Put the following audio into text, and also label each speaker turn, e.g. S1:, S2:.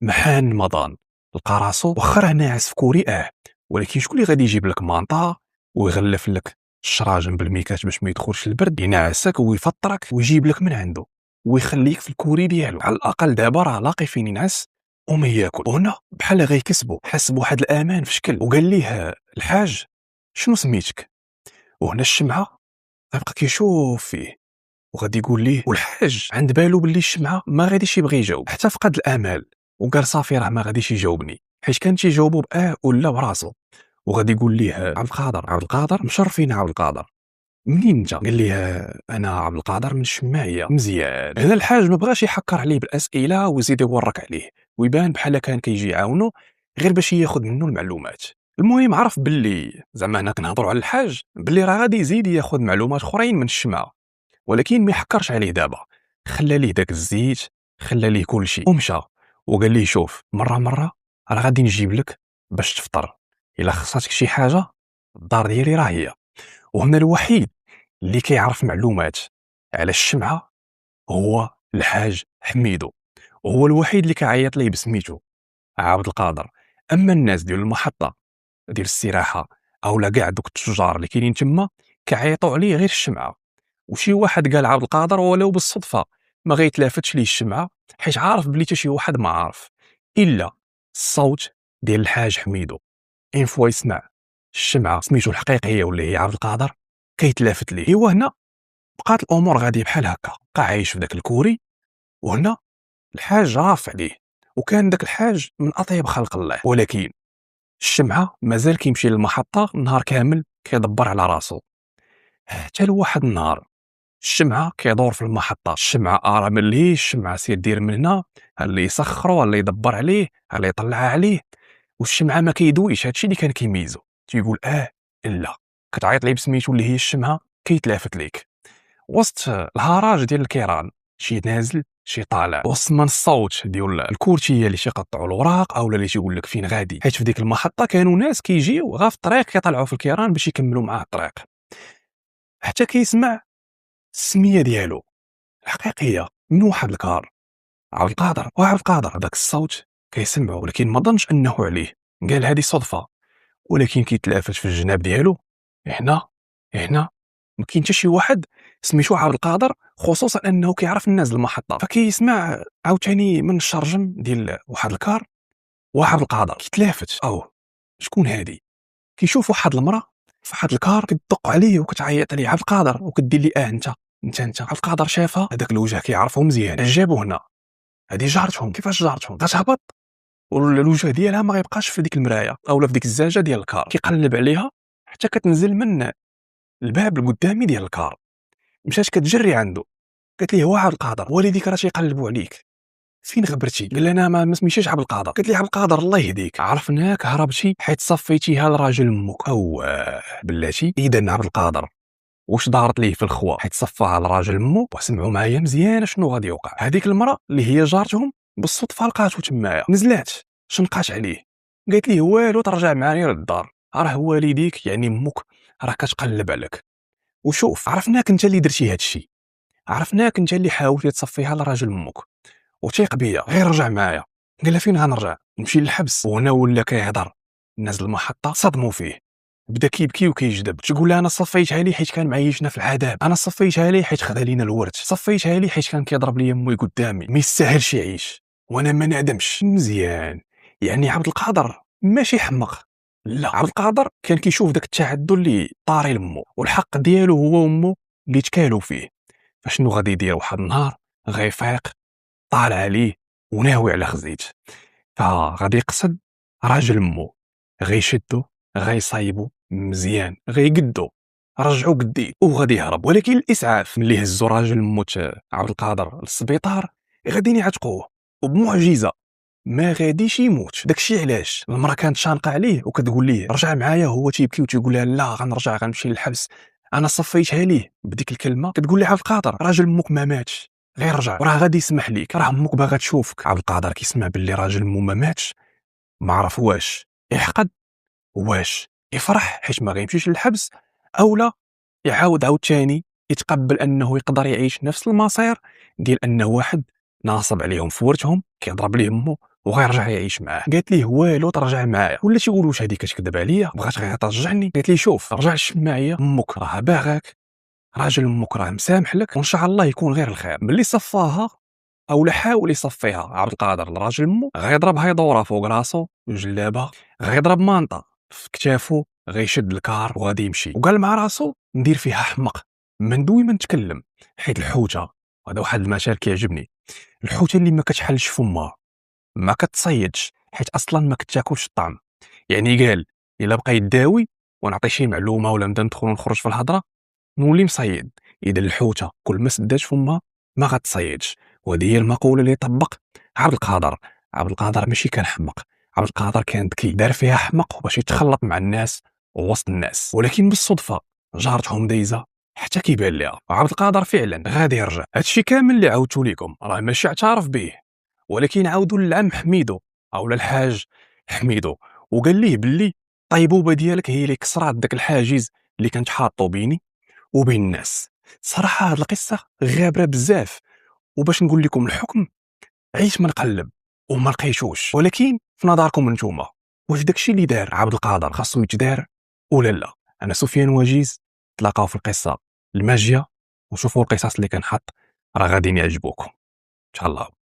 S1: محان مضان لقى راسو واخا راه ناعس في كوري ولكن شكون اللي غادي يجيب لك مانطا ويغلف لك الشراجم بالميكات باش ما يدخلش البرد، ينعسك ويفطرك ويجيب لك من عنده ويخليك في الكوري ديالو. على الاقل دابا راه لاقي فين ينعس وما ياكل. وهنا بحال غيكسبو، حس بواحد الامان في شكل، وقال ليه الحاج شنو سميتك؟ وهنا الشمعه غيبقى كيشوف فيه وغادي يقول ليه، والحاج عند بالو باللي الشمعه ما غاديش يبغي يجاوب، حتى فقد الامل وقال صافي راه ما غاديش يجاوبني، حيت كان تيجاوبو ولا براسو. وغادي يقول ليه عبد القادر، عبد القادر مشرفين عبد القادر، منين انت؟ قال ليه انا عبد القادر من الشماعيه. مزيان. هنا الحاج ما بغاش يحكر عليه بالاسئله ويزيد يورك عليه ويبان بحال كان كيجي يعاونو غير باش ياخذ منه المعلومات. المهم عرف باللي زعما هنا كنهضروا على الحاج باللي راه غادي يزيد ياخذ معلومات اخرين من الشمعه، ولكن ما يحكرش عليه دابا، خلى ليه داك الزيت، خلى ليه كلشي ومشى. وقال ليه شوف مره راه غادي نجيب لك باش تفطر، الا خصاتك شي حاجه الدار ديالي راه هي. وهنا الوحيد اللي كيعرف معلومات على الشمعه هو الحاج حميدو، وهو الوحيد اللي كيعيط ليه بسميتو عبد القادر. اما الناس ديال المحطه ديال الاستراحه اولا كاع دوك التجار اللي كاينين تما كيعيطوا عليه غير الشمعه. وشي واحد قال عبد القادر ولو بالصدفه ما غيتلافتش ليه الشمعه، حيت عارف بلي حتى شي واحد ما عارف الا الصوت ديال الحاج حميدو. ان فوا يسمع الشمعه سميتو الحقيقيه واللي هي عبد القادر كيتلافت ليه. ايوا هنا بقات الامور غاديه بحال هكا، بقى عايش في ذاك الكوري. وهنا الحاج عارف عليه، وكان داك الحاج من اطيب خلق الله، ولكن الشمعه مازال كيمشي للمحطه نهار كامل كيدبر على راسو. حتى لواحد النهار الشمعه كيدور في المحطه، الشمعه ارى ملي الشمعه سير دير من هنا، اللي يسخرو اللي يدبر عليه اللي يطلع عليه. والشمعه ما كيدويش، هادشي اللي كان كيميزو، تيقول لا كتعيط ليه بسميتو اللي هي الشمعه كيتلافت ليك. وسط الهراج ديال الكيران شي نازل شي طالع، وسط من الصوت ديال الكورتيه اللي تيقطعوا الاوراق اولا اللي تيقول لك فين غادي، حيت في ديك المحطه كانوا ناس كيجيو غا في الطريق كيطلعوا في الكيران باش يكملوا معاه الطريق. حتى كيسمع السميه ديالو الحقيقيه من واحد الكار، عبد القادر وعبد القادر. داك الصوت كيسمعو ولكن ما ظنش انه عليه، قال هذه صدفه. ولكن كيتلافت في الجناب ديالو، هنا ما كاين حتى شي واحد سميتو عبد القادر، خصوصا انه كيعرف الناس المحطه. فكيسمع عاوتاني من الشرجم ديال واحد الكار وعبد القادر كيتلافت، شكون هادي؟ كيشوف واحد المراه في واحد الكار كتدق عليه وكتعيط عليه عبد القادر وكدير لي انت عبد القادر. شافها هذاك الوجه كيعرفه مزيان، جابو هنا. هذه جارتهم، كيفاش جارتهم؟ غتهبط والوجه ديالها ما غيبقاش في ديك المرايه اولا في ديك الزاجه ديال الكار. كيقلب عليها حتى كتنزل من الباب القدامي ديال الكار، مشات كتجري عنده، قالت ليه عبد القادر والديك راه تيقلبوا عليك، فين غبرتي؟ قال لها انا ما سميتيش عبد القادر. قالت لي عبد القادر الله يهديك، عرفناك هربتي حيت صفيتيها لراجل امك. بلاتي اذا عبد القادر واش دارت ليه في الخوا حيت صفاها لراجل امو؟ وسمعوا معايا مزيان شنو غادي يوقع. هذيك المراه اللي هي جارتهم بالصدفه لقاتو تمايا، نزلات شنقات عليه، قالت ليه والو ترجع معايا للدار، راه والديك يعني امك راه كتقلب عليك. وشوف عرفناك انت اللي درتي هادشي، عرفناك انت اللي حاولتي تصفيها لراجل امك، وثيق بيا غير رجع معايا. قال لها فين غنرجع؟ نمشي للحبس؟ وهنا ولا كيهضر. الناس المحطه صدموا فيه، بدا كيبكي وكيجدب. تقول لها انا صفيتها لي حيت كان معيشنا في العذاب، انا صفيتها لي حيت خذا لينا الورث، صفيتها لي حيت كان كيضرب لي امي قدامي، ما يستاهلش يعيش وانا ما نعدمش. مزيان، يعني عبد القادر ماشي حمق، لا عبد القادر كان كيشوف داك التعدل اللي طاري لمو والحق ديالو هو وامو اللي تكالوا فيه. فشنو غادي يدير؟ واحد النهار غيفيق طالع عليه وناوي على خزيت، فغادي يقصد راجل مو، غيشدو غيصايبو مزيان غيقدو رجعو قديه وغادي يهرب. ولكن الاسعاف ملي هزو راجل موت عبد القادر للسبيطار غاديين يعتقوه وبمعجزه ما غاديش يموت. داكشي علاش المراه كانت شانقه عليه وكتقول ليه رجع معايا، هو تيبكي وتيقول لها لا غنرجع غنمشي للحبس، انا صفيتها ليه بديك الكلمه. كتقول لي عبد القادر راجل امك ما ماتش، غير رجع وراه غادي يسمح ليك، راه امك باغا تشوفك. عبد القادر كيسمع باللي راجل مو ما ماتش، ما عرف واش يحقد واش يفرح حيت ما غيمشيش للحبس، اولا يعاود عاوتاني يتقبل انه يقدر يعيش نفس المصير ديال انه واحد ناصب عليهم في ورثهم كيضرب ليه امه وغيرجع يعيش معاه. قالت ليه والو ترجع معايا، ولا تيقول واش هذه كتكذب عليا، بغات غير ترجعني. قالت لي شوف رجع شم معايا، امك راه باغاك، راجل امك راه مسامح لك، وان شاء الله يكون غير الخير. ملي صفاها اولا حاول يصفيها عبد القادر لراجل مو، غيضربها يدورها فوق راسو وجلابها، غيضرب مانطا في كتافو، غيشد الكار وغادي يمشي. وقال مع راسو ندير فيها حمق من دوي ما نتكلم، حيت الحوته، هذا واحد المثال كيعجبني، الحوته اللي ما كتحلش فمها ما كتصيدش، حيت اصلا ما كتاكلش الطعم. يعني قال الا بقى يداوي ونعطي شي معلومه ولا نبدا ندخل ونخرج في الهضره نولي مصيد. اذا الحوته كل ما سدات فمها ما غتصيدش. وهذه هي المقوله اللي طبق عبد القادر. عبد القادر ماشي كان حمق، عبد القادر كان ذكي، دار فيها حمق باش يتخلط مع الناس ووسط الناس، ولكن بالصدفه جارتهم دايزه حتى كيبان ليها. وعبد القادر فعلا غادي يرجع. هادشي كامل اللي عاودتو لكم راه ماشي اعترف به، ولكن عاودوا للعم حميدو او الحاج حميدو، وقال ليه باللي الطيبوبه ديالك هي اللي كسرات داك الحاجز اللي كانت حاطو بيني وبين الناس. صراحه هاد القصه غابره بزاف، وباش نقول لكم الحكم عيش ما نقلب وما لقيتوش. ولكن في نظركم نتوما واش داكشي اللي دار عبد القادر خاصو يتدار ولا لا؟ انا سفيان وجيز، تلاقاو في القصه الماجيه وشوفوا القصص اللي كنحط راه غادي يعجبوكم ان شاء الله.